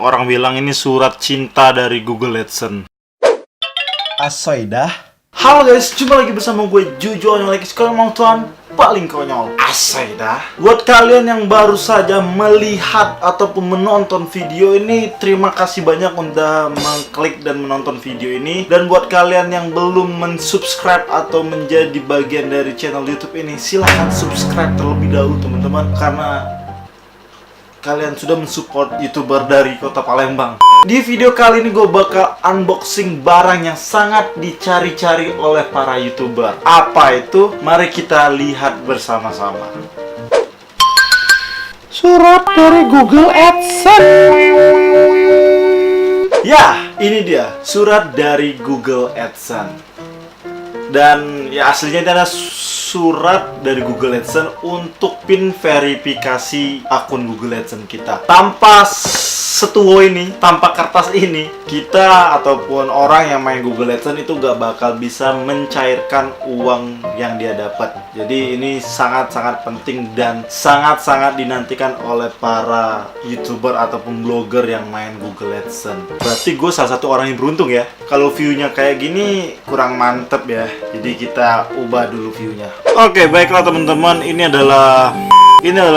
Orang bilang ini surat cinta dari Google AdSense. Asoy dah. Halo guys, jumpa lagi bersama gue Jujo yang lagi sekarang mau tuan paling konyol. Asai dah. Buat kalian yang baru saja melihat ataupun menonton video ini, terima kasih banyak udah mengklik dan menonton video ini. Dan buat kalian yang belum mensubscribe atau menjadi bagian dari channel YouTube ini, silahkan subscribe terlebih dahulu teman-teman, karena kalian sudah mensupport YouTuber dari kota Palembang. Di video kali ini gue bakal unboxing barang yang sangat dicari-cari oleh para YouTuber. Apa itu? Mari kita lihat bersama-sama. Surat dari Google AdSense. Ya, ini dia surat dari Google AdSense. Dan ya aslinya itu adalah surat dari Google AdSense untuk pin verifikasi akun Google AdSense kita. Tanpa setuwo ini, tanpa kertas ini, kita ataupun orang yang main Google AdSense itu gak bakal bisa mencairkan uang yang dia dapat. Jadi ini sangat-sangat penting dan sangat-sangat dinantikan oleh para YouTuber ataupun blogger yang main Google AdSense. Berarti gue salah satu orang yang beruntung ya. Kalau view-nya kayak gini kurang mantep ya. Jadi kita ubah dulu view-nya. Oke, baiklah teman-teman, ini adalah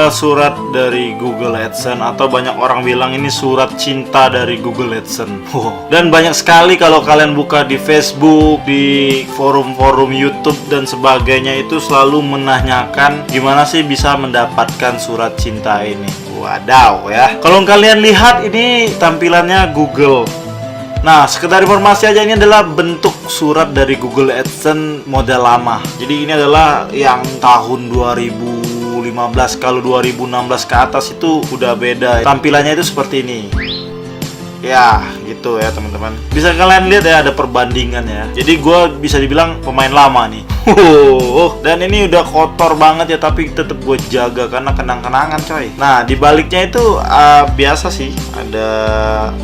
surat dari Google AdSense, atau banyak orang bilang ini surat cinta dari Google AdSense. Dan banyak sekali kalau kalian buka di Facebook, di forum-forum YouTube dan sebagainya, itu selalu menanyakan gimana sih bisa mendapatkan surat cinta ini. Wadaw ya. Kalau kalian lihat ini tampilannya Google. Nah, sekedar informasi aja, ini adalah bentuk surat dari Google AdSense model lama. Jadi ini adalah yang tahun 2015. Kalau 2016 ke atas itu udah beda. Tampilannya itu seperti ini. Ya, gitu ya teman-teman. Bisa kalian lihat ya, ada perbandingan ya. Jadi gue bisa dibilang pemain lama nih. Dan ini udah kotor banget ya, tapi tetap gue jaga karena kenang-kenangan coy. Nah, di baliknya itu biasa sih, ada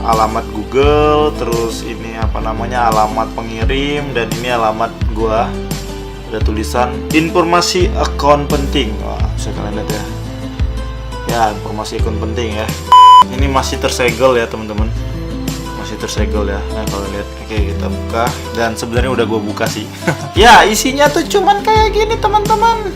alamat Google, terus ini apa namanya, alamat pengirim, dan ini alamat gue. Ada tulisan informasi akun penting. Wah, bisa kalian lihat ya. Ya, informasi akun penting ya. Ini masih tersegel ya teman-teman, masih tersegel ya. Nah, kalau lihat, oke, kita buka, dan sebenarnya udah gue buka sih. Ya, isinya tuh cuman kayak gini teman-teman,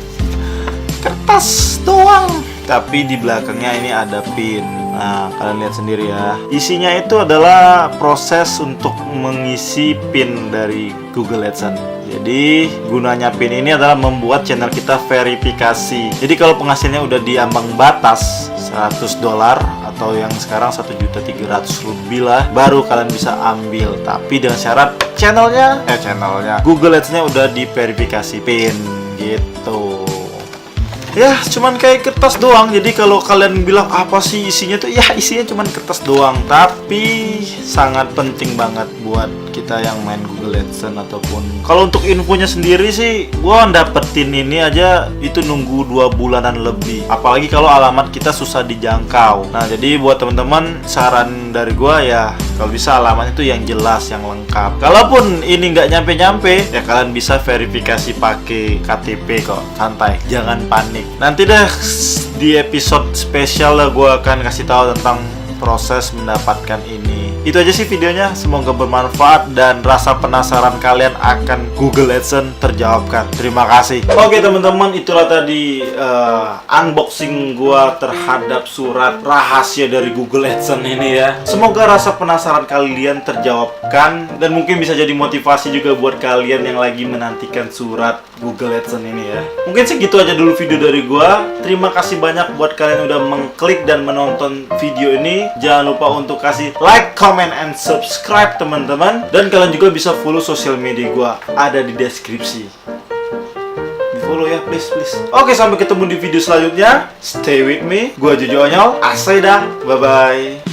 kertas doang, tapi di belakangnya ini ada pin. Nah, kalian lihat sendiri ya. Isinya itu adalah proses untuk mengisi pin dari Google AdSense. Jadi gunanya pin ini adalah membuat channel kita verifikasi. Jadi kalau penghasilnya udah di ambang batas $100 atau yang sekarang 1.300.000 lebih lah, baru kalian bisa ambil. Tapi dengan syarat channelnya Google AdSense-nya udah diverifikasi pin gitu. Ya, cuman kayak kertas doang. Jadi kalau kalian bilang apa sih isinya tuh, ya isinya cuman kertas doang. Tapi sangat penting banget buat kita yang main Google AdSense. Ataupun kalau untuk infonya sendiri sih, gua dapetin ini aja itu nunggu 2 bulanan lebih. Apalagi kalau alamat kita susah dijangkau. Nah, jadi buat teman-teman, saran dari gua ya, kalau bisa alamatnya itu yang jelas, yang lengkap. Kalaupun ini nggak nyampe-nyampe, ya kalian bisa verifikasi pakai KTP kok, santai, jangan panik. Nanti deh di episode spesial lah gue akan kasih tahu tentang proses mendapatkan ini. Itu aja sih videonya, semoga bermanfaat dan rasa penasaran kalian akan Google AdSense terjawabkan. Terima kasih. Oke teman-teman, itulah tadi unboxing gua terhadap surat rahasia dari Google AdSense ini ya. Semoga rasa penasaran kalian terjawabkan dan mungkin bisa jadi motivasi juga buat kalian yang lagi menantikan surat Google AdSense ini ya. Mungkin segitu aja dulu video dari gua. Terima kasih banyak buat kalian yang udah mengklik dan menonton video ini. Jangan lupa untuk kasih like, comment, and subscribe teman-teman. Dan kalian juga bisa follow sosial media gua, ada di deskripsi. Di follow ya, please. Oke, sampai ketemu di video selanjutnya. Stay with me. Gua Jojo Onyol. Asai dah. Bye-bye.